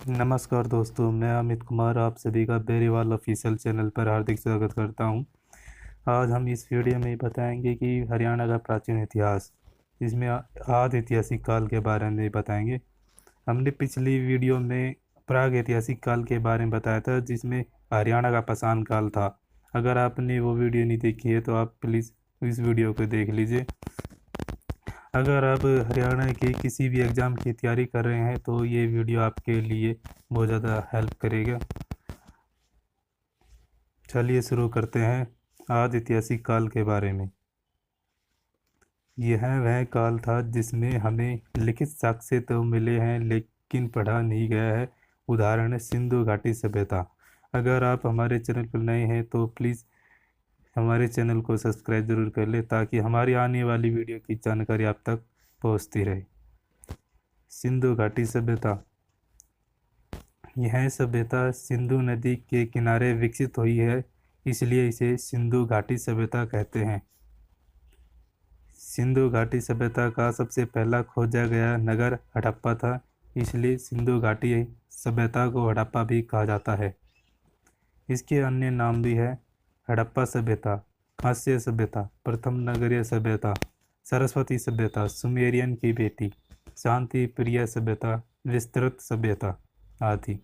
नमस्कार दोस्तों, मैं अमित कुमार आप सभी का बेरीवाल ऑफिशियल चैनल पर हार्दिक स्वागत करता हूं। आज हम इस वीडियो में बताएंगे कि हरियाणा का प्राचीन इतिहास, इसमें आदि ऐतिहासिक काल के बारे में बताएंगे। हमने पिछली वीडियो में प्राग ऐतिहासिक काल के बारे में बताया था, जिसमें हरियाणा का पाषाण काल था। अगर आपने वो वीडियो नहीं देखी है तो आप प्लीज़ इस वीडियो को देख लीजिए। अगर आप हरियाणा के किसी भी एग्ज़ाम की तैयारी कर रहे हैं तो ये वीडियो आपके लिए बहुत ज़्यादा हेल्प करेगा। चलिए शुरू करते हैं आदि ऐतिहासिक काल के बारे में। यह वह काल था जिसमें हमें लिखित साक्ष्य तो मिले हैं लेकिन पढ़ा नहीं गया है। उदाहरण है सिंधु घाटी सभ्यता। अगर आप हमारे चैनल पर नए हैं तो प्लीज़ हमारे चैनल को सब्सक्राइब जरूर कर ले, ताकि हमारी आने वाली वीडियो की जानकारी आप तक पहुंचती रहे। सिंधु घाटी सभ्यता। यह सभ्यता सिंधु नदी के किनारे विकसित हुई है, इसलिए इसे सिंधु घाटी सभ्यता कहते हैं। सिंधु घाटी सभ्यता का सबसे पहला खोजा गया नगर हड़प्पा था, इसलिए सिंधु घाटी सभ्यता को हड़प्पा भी कहा जाता है। इसके अन्य नाम भी है हड़प्पा सभ्यता, कांस्य सभ्यता, प्रथम नगरीय सभ्यता, सरस्वती सभ्यता, सुमेरियन की बेटी, शांति प्रिय सभ्यता, विस्तृत सभ्यता आदि।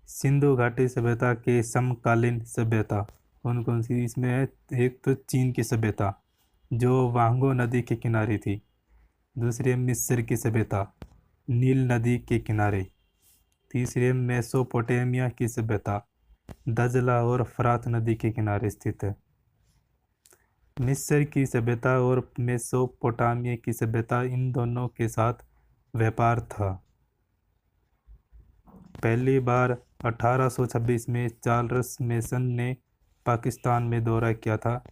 सिंधु घाटी सभ्यता के समकालीन सभ्यता कौन कौन सी इसमें है? एक तो चीन की सभ्यता जो वांगो नदी के किनारे थी। दूसरी है मिस्र की सभ्यता, नील नदी के किनारे। तीसरी है मेसोपोटामिया की सभ्यता, दजला और फरात नदी के किनारे स्थित है। मिस्र की सभ्यता और मेसोपोटामिया की सभ्यता, इन दोनों के साथ व्यापार था। पहली बार 1826 में चार्ल्स मेसन ने पाकिस्तान में दौरा किया था,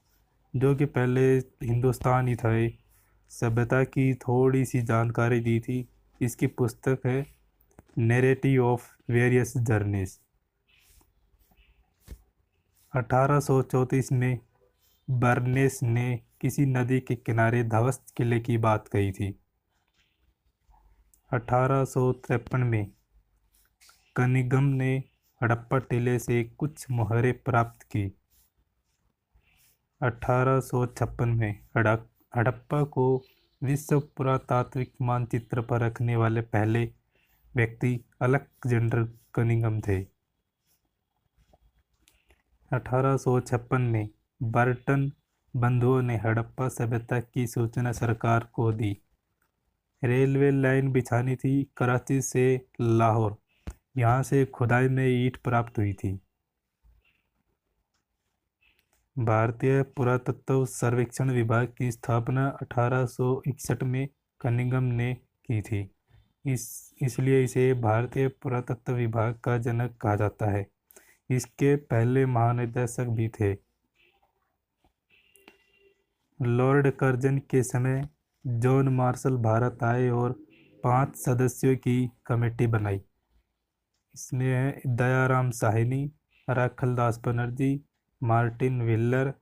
जो कि पहले हिंदुस्तान ही था। सभ्यता की थोड़ी सी जानकारी दी थी। इसकी पुस्तक है नैरेटिव ऑफ वेरियस जर्नीज। 1834 में बर्नेस ने किसी नदी के किनारे ध्वस्त किले की बात कही थी। 1853 में कनिंघम ने हड़प्पा टीले से कुछ मोहरें प्राप्त की। 1856 में हड़प्पा को विश्व पुरातात्विक मानचित्र पर रखने वाले पहले व्यक्ति अलेक्जेंडर कनिंघम थे। 1856 में बर्टन बंधुओं ने हड़प्पा सभ्यता की सूचना सरकार को दी। रेलवे लाइन बिछानी थी कराची से लाहौर, यहाँ से खुदाई में ईंट प्राप्त हुई थी। भारतीय पुरातत्व सर्वेक्षण विभाग की स्थापना 1861 में कनिंघम ने की थी। इसलिए इसे भारतीय पुरातत्व विभाग का जनक कहा जाता है। इसके पहले महानिदेशक भी थे। लॉर्ड कर्जन के समय जॉन मार्शल भारत आए और 5 सदस्यों की कमेटी बनाई। इसमें है दयाराम साहनी, राखलदास बनर्जी, मार्टिन व्हीलर,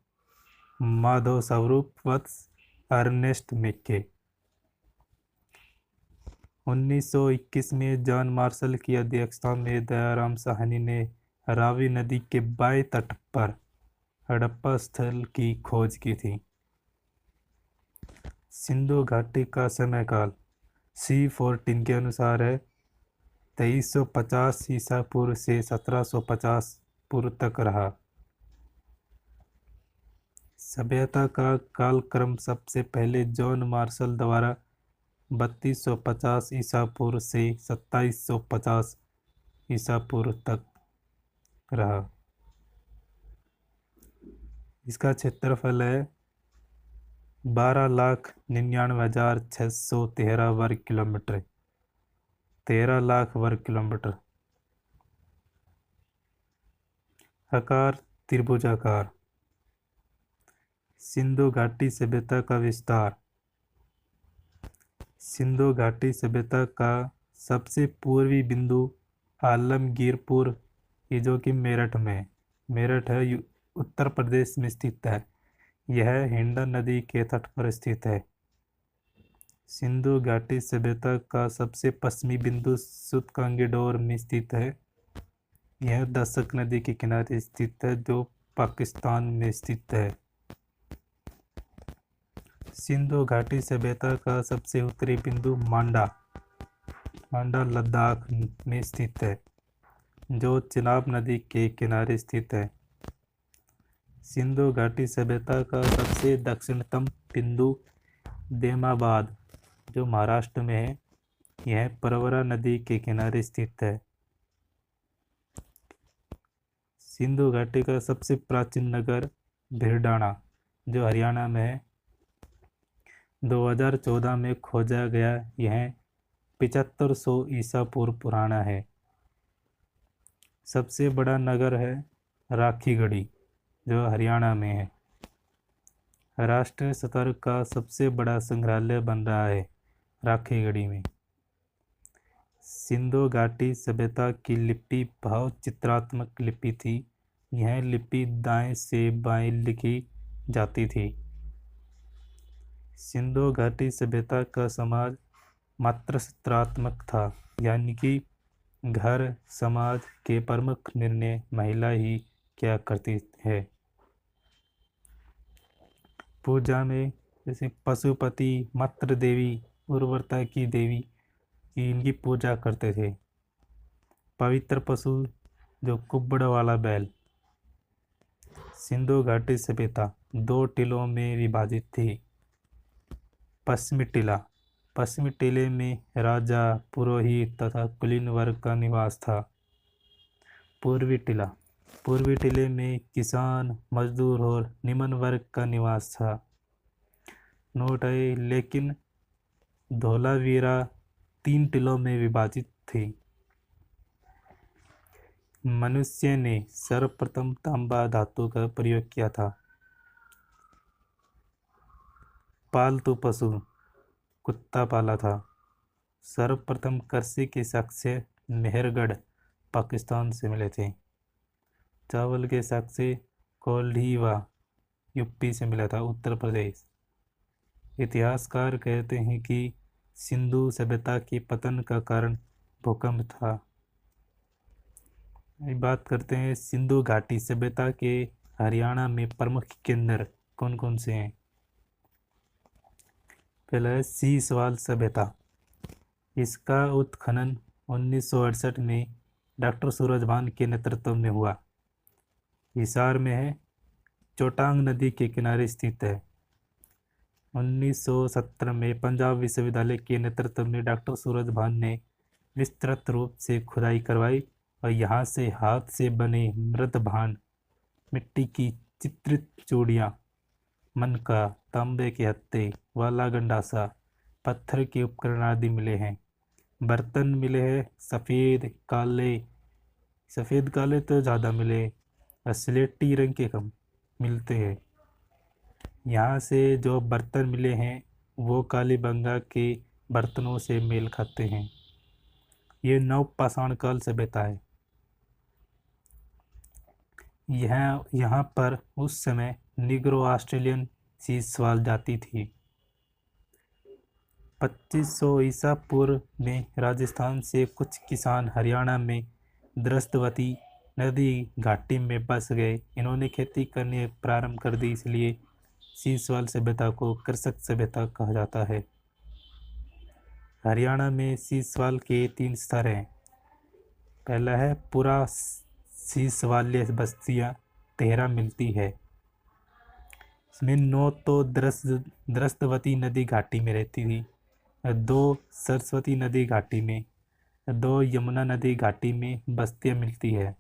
माधव स्वरूप वत्स, अर्नेस्ट मैक्के। 1921 में जॉन मार्शल की अध्यक्षता में दयाराम साहनी ने रावी नदी के बाएं तट पर हड़प्पा स्थल की खोज की थी। सिंधु घाटी का समय काल C14 के अनुसार है 2350 ईसा पूर्व से 1750 पूर्व तक रहा। सभ्यता का कालक्रम सबसे पहले जॉन मार्शल द्वारा 3250 ईसा पूर्व से 2750 ईसा पूर्व तक रहा। इसका क्षेत्रफल है 12,99,613 वर्ग किलोमीटर, 13 लाख वर्ग किलोमीटर। आकार त्रिभुजाकार। सिंधु घाटी सभ्यता का विस्तार। सिंधु घाटी सभ्यता का सबसे पूर्वी बिंदु आलमगीरपुर, ये जो कि मेरठ है, उत्तर प्रदेश में स्थित है। यह हिंडन नदी के तट पर स्थित है। सिंधु घाटी सभ्यता का सबसे पश्चिमी बिंदु सूतकांगीडोर में स्थित है। यह दशक नदी के किनारे स्थित है, जो पाकिस्तान में स्थित है। सिंधु घाटी सभ्यता का सबसे उत्तरी बिंदु मांडा लद्दाख में स्थित है, जो चिनाब नदी के किनारे स्थित है। सिंधु घाटी सभ्यता का सबसे दक्षिणतम बिंदु देमाबाद, जो महाराष्ट्र में है। यह प्रवरा नदी के किनारे स्थित है। सिंधु घाटी का सबसे प्राचीन नगर भिरडाना, जो हरियाणा में है, 2014 में खोजा गया। यह 7500 ईसा पूर्व पुराना है। सबसे बड़ा नगर है राखीगढ़ी, जो हरियाणा में है। राष्ट्रीय स्तर का सबसे बड़ा संग्रहालय बन रहा है राखीगढ़ी में। सिंधु घाटी सभ्यता की लिपि भाव चित्रात्मक लिपि थी। यह लिपि दाएं से बाएं लिखी जाती थी। सिंधु घाटी सभ्यता का समाज मात्र चित्रात्मक था, यानी कि घर समाज के प्रमुख निर्णय महिला ही क्या करती है। पूजा में जैसे पशुपति, मातृ देवी, उर्वरता की देवी की इनकी पूजा करते थे। पवित्र पशु जो कुब्बड़ वाला बैल। सिंधु घाटी सभ्यता 2 टीलों में विभाजित थी। पश्चिमी टीले में राजा, पुरोहित तथा कुलीन वर्ग का निवास था। पूर्वी टीले में किसान, मजदूर और निम्न वर्ग का निवास था। नोट है, लेकिन धोलावीरा 3 टीलों में विभाजित थी। मनुष्य ने सर्वप्रथम तांबा धातु का प्रयोग किया था। पालतू पशु कुत्ता पाला था। सर्वप्रथम कृषि के साक्ष्य मेहरगढ़, पाकिस्तान से मिले थे। चावल के साक्ष्य कोल्हीवा, यूपी से मिला था, उत्तर प्रदेश। इतिहासकार कहते हैं कि सिंधु सभ्यता के पतन का कारण भूकंप था। बात करते हैं सिंधु घाटी सभ्यता के हरियाणा में प्रमुख केंद्र कौन कौन से हैं। पहला है सीसवाल सभ्यता। इसका उत्खनन 1968 में डॉक्टर सूरजभान के नेतृत्व में हुआ। हिसार में है, चोटांग नदी के किनारे स्थित है। 1917 में पंजाब विश्वविद्यालय के नेतृत्व में डॉक्टर सूरजभान ने विस्तृत रूप से खुदाई करवाई और यहाँ से हाथ से बने मृत भांड, मिट्टी की चित्रित चूड़ियाँ, मनका, तांबे के हत्थे, वाला गंडासा, पत्थर के उपकरण आदि मिले हैं। बर्तन मिले हैं सफ़ेद काले तो ज़्यादा मिले, स्लेटी रंग के कम मिलते हैं। यहाँ से जो बर्तन मिले हैं वो कालीबंगा के बर्तनों से मेल खाते हैं। ये नवपाषाण काल सभ्यता है। यहाँ पर उस समय निग्रो ऑस्ट्रेलियन सीसवाल जाति थी। 2500 ईसा पूर्व में राजस्थान से कुछ किसान हरियाणा में द्रस्तवती नदी घाटी में बस गए। इन्होंने खेती करने प्रारंभ कर दी, इसलिए सीसवाल सभ्यता को कृषक सभ्यता कहा जाता है। हरियाणा में सीसवाल के 3 स्तर हैं। पहला है पूरा सीसवाल्य बस्तियाँ 13 मिलती है। इसमें 9 तो द्रस्तवती नदी घाटी में रहती थी, 2 सरस्वती नदी घाटी में, 2 यमुना नदी घाटी में बस्तियाँ मिलती है।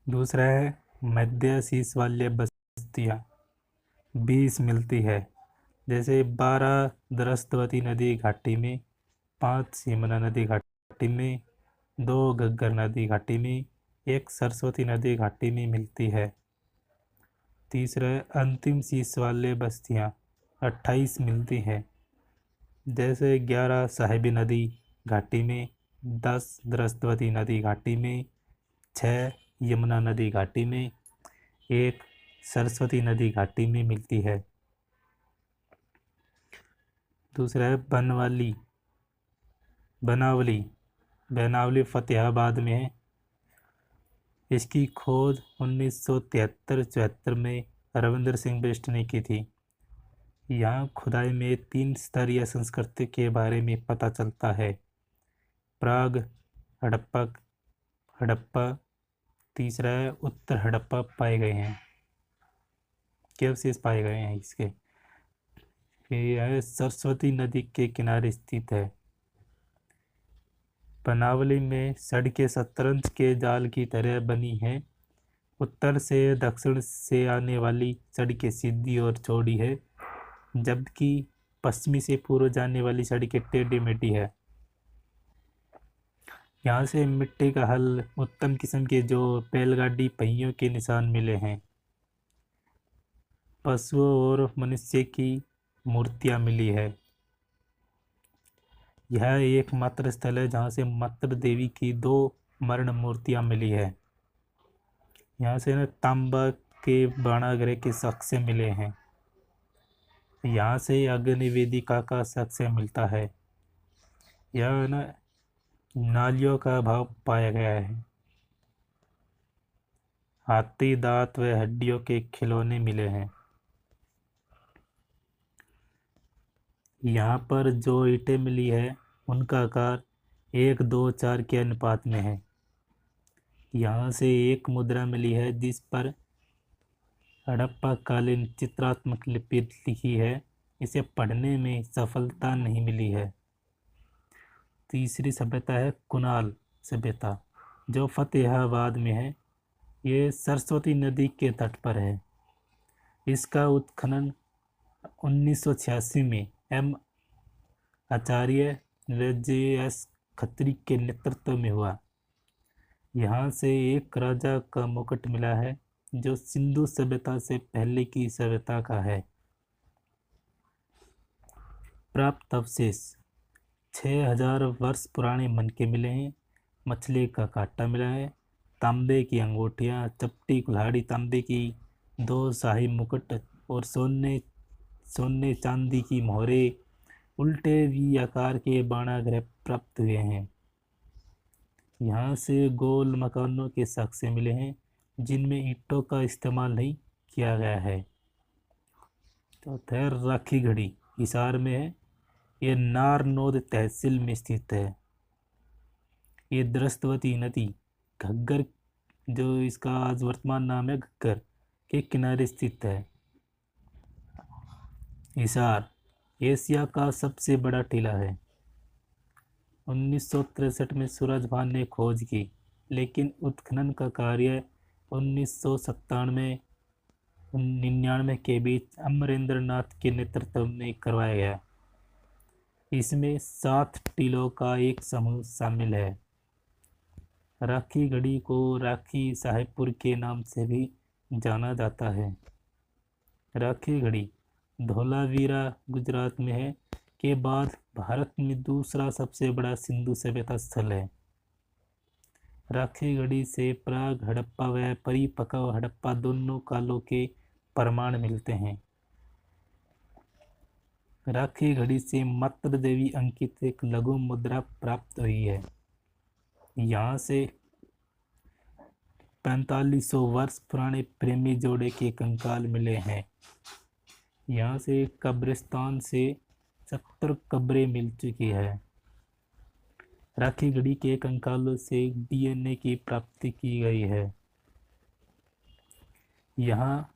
दूसरा है मध्य सीसवाल्य बस्तियाँ 20 मिलती है, जैसे 12 द्रस्तवती नदी घाटी में, 5 यमुना नदी घाटी में, 2 घग्गर नदी घाटी में, 1 सरस्वती नदी घाटी में मिलती है। तीसरा अंतिम सीसवाल्य बस्तियाँ 28 मिलती हैं, जैसे 11 साहिबी नदी घाटी में, 10 द्रस्तवती नदी घाटी में, 6 यमुना नदी घाटी में, 1 सरस्वती नदी घाटी में मिलती है। दूसरा है बनावली फतेहाबाद में है। इसकी खोज 1973-74 में रविंद्र सिंह बिष्ट ने की थी। यहाँ खुदाई में 3 स्तरीय संस्कृति के बारे में पता चलता है। प्राग हड़प्पा, तीसरा है उत्तर हड़प्पा पाए गए हैं। के अवशेष पाए गए हैं इसके। यह है सरस्वती नदी के किनारे स्थित है। बनावली में सड़कें शतरंज के जाल की तरह बनी हैं। उत्तर से दक्षिण से आने वाली सड़कें सीधी और चौड़ी है, जबकि पश्चिमी से पूर्व जाने वाली सड़कें टेढ़ी मेढ़ी है। यहाँ से मिट्टी का हल, उत्तम किस्म के जो बैलगाड़ी पहियों के निशान मिले हैं। पशुओं और मनुष्य की मूर्तियाँ मिली है। यह एकमात्र स्थल है जहाँ से मातृ देवी की 2 मरण मूर्तियाँ मिली है। यहाँ से तांबा के बाणागृह के साक्ष्य मिले हैं। यहाँ से अग्नि वेदिका का साक्ष्य मिलता है। यह नालियों का भाव पाया गया है। हाथी दांत व हड्डियों के खिलौने मिले हैं। यहाँ पर जो ईंटें मिली है उनका आकार 1:2:4 के अनुपात में है। यहाँ से एक मुद्रा मिली है जिस पर हड़प्पा कालीन चित्रात्मक लिपि लिखी है। इसे पढ़ने में सफलता नहीं मिली है। तीसरी सभ्यता है कुणाल सभ्यता, जो फतेहाबाद में है। ये सरस्वती नदी के तट पर है। इसका उत्खनन 1986 में एम आचार्य व जे.एस. खत्री के नेतृत्व में हुआ। यहाँ से एक राजा का मुकुट मिला है जो सिंधु सभ्यता से पहले की सभ्यता का है। प्राप्त अवशेष 6000 वर्ष पुराने मनके मिले हैं। मछली का कांटा मिला है। तांबे की अंगूठियाँ, चपटी कुल्हाड़ी, तांबे की 2 शाही मुकुट और सोने चांदी की मोहरे, उल्टे वी आकार के बाणागृह प्राप्त हुए हैं। यहाँ से गोल मकानों के साक्ष्य मिले हैं जिनमें ईंटों का इस्तेमाल नहीं किया गया है। चौथा राखी घड़ी हिसार में है। ये नारनौद तहसील में स्थित है। ये दृष्टवती नदी घग्गर, जो इसका आज वर्तमान नाम है घग्गर, के किनारे स्थित है। हिसार एशिया का सबसे बड़ा टीला है। 1963 में सूरजभान ने खोज की, लेकिन उत्खनन का कार्य 1997-99 के बीच अमरेंद्र नाथ के नेतृत्व में करवाया गया। इसमें 7 टीलों का एक समूह शामिल है। राखी गढ़ी को राखी साहेबपुर के नाम से भी जाना जाता है। राखी गढ़ी धोलावीरा गुजरात में है के बाद भारत में दूसरा सबसे बड़ा सिंधु सभ्यता स्थल है। राखी गढ़ी से प्राग हड़प्पा व परिपक्व हड़प्पा दोनों कालों के प्रमाण मिलते हैं। राखी गढ़ी से मातृ देवी अंकित एक लघु मुद्रा प्राप्त हुई है। यहाँ से 4500 वर्ष पुराने प्रेमी जोड़े के कंकाल मिले हैं। यहाँ से कब्रिस्तान से 70 कब्रें मिल चुकी है। राखी गढ़ी के कंकालों से डीएनए की प्राप्ति की गई है। यहाँ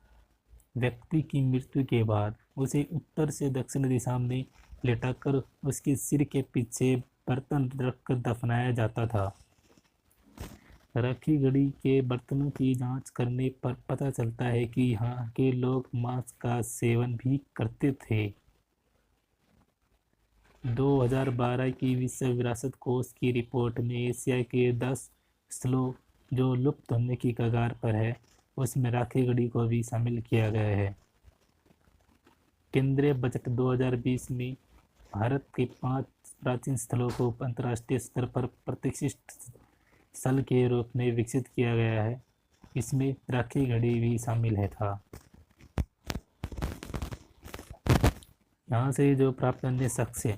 व्यक्ति की मृत्यु के बाद उसे उत्तर से दक्षिण दिशा में लेटाकर उसके सिर के पीछे बर्तन रखकर दफनाया जाता था। राखी गढ़ी के बर्तनों की जांच करने पर पता चलता है कि यहाँ के लोग मांस का सेवन भी करते थे। 2012 की विश्व विरासत कोष की रिपोर्ट में एशिया के 10 स्थलों जो लुप्त होने की कगार पर है, उसमें राखी गढ़ी को भी शामिल किया गया है। केंद्रीय बजट 2020 में भारत के 5 प्राचीन स्थलों को अंतर्राष्ट्रीय स्तर पर प्रतिष्ठित स्थल के रूप में विकसित किया गया है। इसमें राखी गढ़ी भी शामिल है था। यहाँ से जो प्राप्त अन्य साक्ष्य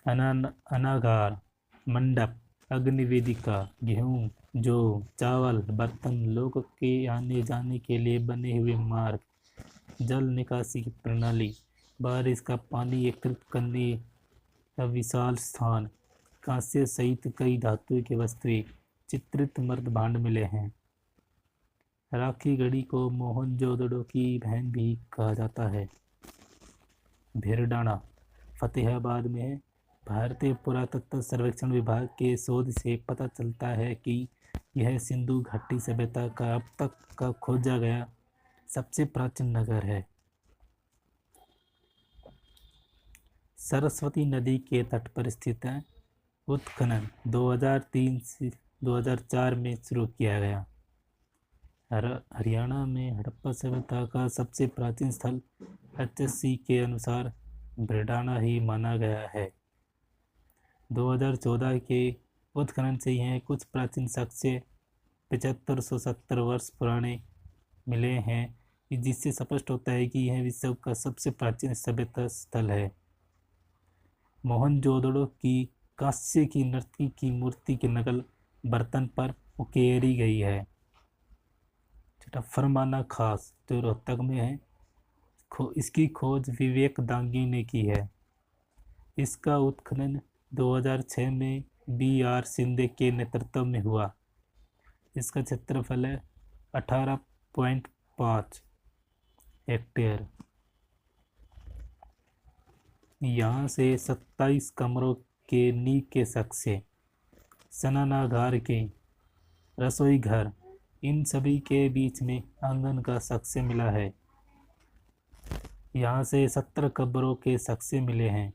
अनागार, मंडप, अग्निवेदिका, गेहूं, जौ, चावल, बर्तन, लोगों के आने जाने के लिए बने हुए मार्ग, जल निकासी की प्रणाली, बारिश का पानी एकत्रित करने का विशाल स्थान, कांस्य सहित कई धातु की वस्तुएं, चित्रित मर्द भांड मिले हैं। राखी गढ़ी को मोहनजोदड़ो की बहन भी कहा जाता है। भेरडाना फतेहाबाद में है। भारतीय पुरातत्व सर्वेक्षण विभाग के शोध से पता चलता है कि यह सिंधु घाटी सभ्यता का अब तक का खोजा गया सबसे प्राचीन नगर है। सरस्वती नदी के तट पर स्थित है। उत्खनन 2003 से 2004 में शुरू किया गया। हरियाणा में हड़प्पा सभ्यता का सबसे प्राचीन स्थल HSC के अनुसार भेरडाना ही माना गया है। 2014 के उत्खनन से यह कुछ प्राचीन साक्ष्य 7570 वर्ष पुराने मिले हैं, जिससे स्पष्ट होता है कि यह विश्व का सबसे प्राचीन सभ्यता स्थल है। मोहनजोदड़ो की कांस्य की नर्तकी की मूर्ति की नकल बर्तन पर उकेरी गई है। फरमाना खास जो रोहतक में है, इसकी खोज विवेक दांगी ने की है। इसका उत्खनन 2006 में BR शिंदे के नेतृत्व में हुआ। इसका क्षेत्रफल है 18.5 हेक्टेयर। यहाँ से 27 कमरों के नींव के साक्ष्य, स्नानागार के, रसोई घर, इन सभी के बीच में आंगन का साक्ष्य मिला है। यहाँ से 17 कब्रों के साक्ष्य मिले हैं।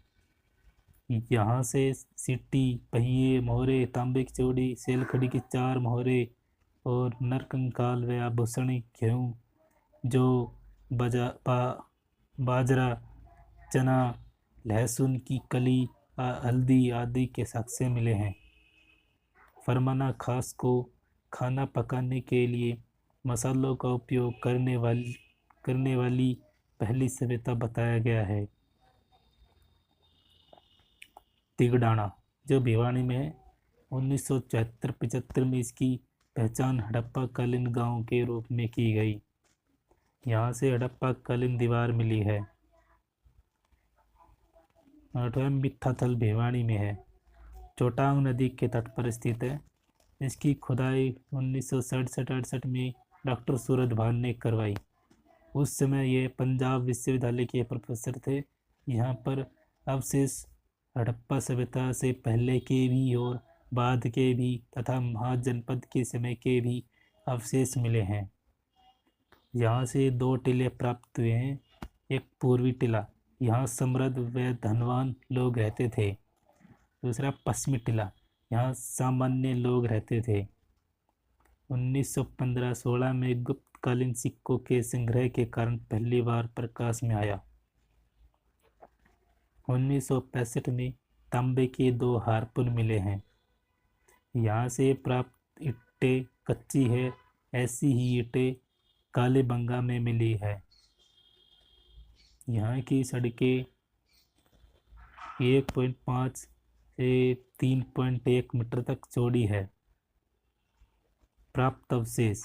यहाँ से सीटी, पहिए, मोहरे, तांबे की चूड़ी, सेलखड़ी की 4 मोहरे और नरकंकाल व आभूषणी, गेहूँ, जौ, बाजरा, चना, लहसुन की कली, हल्दी आदि के साक्ष्य मिले हैं। फरमाना खास को खाना पकाने के लिए मसालों का उपयोग करने वाली पहली सभ्यता बताया गया है। तिगडाना जो भिवानी में है, 1974-75 में इसकी पहचान हड़प्पा कालीन गांव के रूप में की गई। यहाँ से हड़प्पा कालीन दीवार मिली है। 8वां मिथ्याथल भिवानी में है, चोटांग नदी के तट पर स्थित है। इसकी खुदाई 1967-68 में डॉक्टर सूरज भान ने करवाई। उस समय ये पंजाब विश्वविद्यालय के प्रोफेसर थे। यहाँ पर अवशेष हड़प्पा सभ्यता से पहले के भी और बाद के भी तथा महाजनपद के समय के भी अवशेष मिले हैं। यहाँ से 2 टीले प्राप्त हुए हैं। एक पूर्वी टीला, यहाँ समृद्ध व धनवान लोग रहते थे। दूसरा पश्चिमी टीला, यहाँ सामान्य लोग रहते थे। 1915-16 में गुप्तकालीन सिक्कों के संग्रह के कारण पहली बार प्रकाश में आया। 1965 में तांबे के 2 हारपून मिले हैं। यहाँ से प्राप्त ईंटें कच्ची है। ऐसी ही ईंटें कालीबंगा में मिली है। यहाँ की सड़कें 1.5 से 3.1 मीटर तक चौड़ी है। प्राप्त अवशेष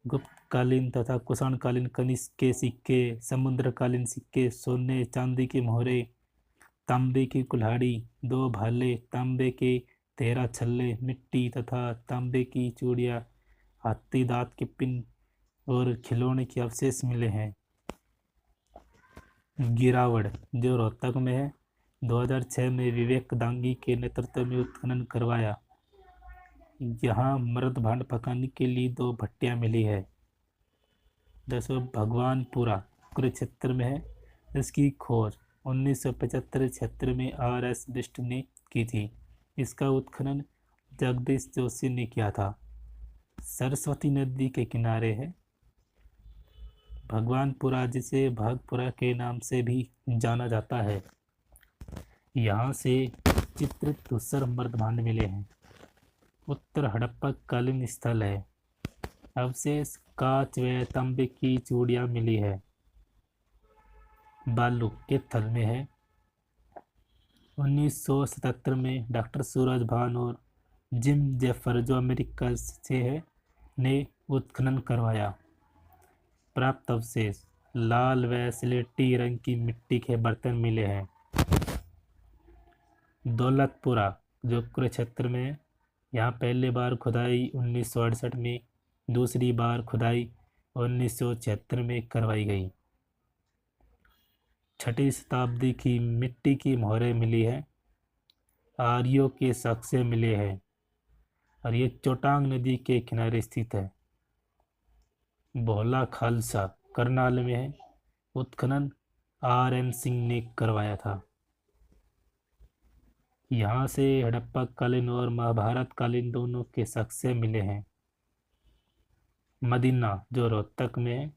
गुप्तकालीन तथा कुषाणकालीन कनिष्क के सिक्के, समुद्रकालीन सिक्के, सोने चांदी की मोहरे, तांबे की कुल्हाड़ी, 2 भाले, तांबे के 13 छल्ले, मिट्टी तथा तांबे की चूड़ियाँ, हाथी दांत के पिन और खिलौने के अवशेष मिले हैं। गिरावड़ जो रोहतक में है, 2006 में विवेक दांगी के नेतृत्व में उत्खनन करवाया। यहाँ मर्द भांड पकाने के लिए 2 भट्टियाँ मिली है। 10वां भगवानपुरा कुरुक्षेत्र में है। इसकी खोज 1975-76 में RS बिष्ट ने की थी। इसका उत्खनन जगदीश जोशी ने किया था। सरस्वती नदी के किनारे है। भगवानपुरा जिसे भागपुरा के नाम से भी जाना जाता है। यहाँ से चित्रित धूसर मर्द भांड मिले हैं। उत्तर हड़प्पा कालीन स्थल है। अवशेष कांच व तांबे की चूड़ियाँ मिली है। बालू के थल में है। 1977 में डॉक्टर सूरज भान और जिम जेफर, जो अमेरिका से है, ने उत्खनन करवाया। प्राप्त अवशेष: लाल व स्लेटी रंग की मिट्टी के बर्तन मिले हैं। दौलतपुरा, जो कुरुक्षेत्र में है, यहाँ पहली बार खुदाई 1968 में, दूसरी बार खुदाई 1976 में करवाई गई। 6वीं शताब्दी की मिट्टी की मोहरें मिली है। आर्यों के साक्ष्य मिले हैं और ये चोटांग नदी के किनारे स्थित है। भोला खालसा करनाल में है। उत्खनन RN सिंह ने करवाया था। यहाँ से हड़प्पा कालीन और महाभारत कालीन दोनों के साक्ष्य मिले हैं। मदीना, जो रोहतक में है,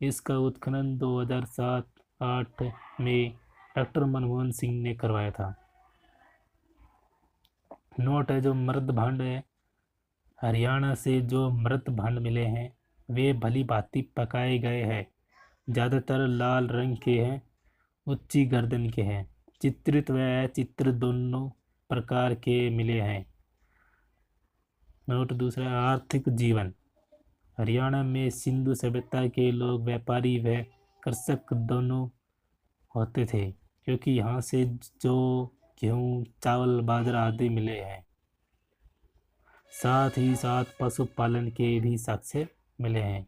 इसका उत्खनन 2007-8 में डॉक्टर मनमोहन सिंह ने करवाया था। नोट है, जो मृत भांड है, हरियाणा से जो मृत भांड मिले हैं वे भली भांति पकाए गए हैं। ज़्यादातर लाल रंग के हैं, ऊंची गर्दन के हैं। चित्रित व अचित्रित दोनों प्रकार के मिले हैं। नोट दूसरा, आर्थिक जीवन। हरियाणा में सिंधु सभ्यता के लोग व्यापारी व कृषक दोनों होते थे, क्योंकि यहाँ से जो गेहूँ, चावल, बाजरा आदि मिले हैं। साथ ही साथ पशुपालन के भी साक्ष्य मिले हैं।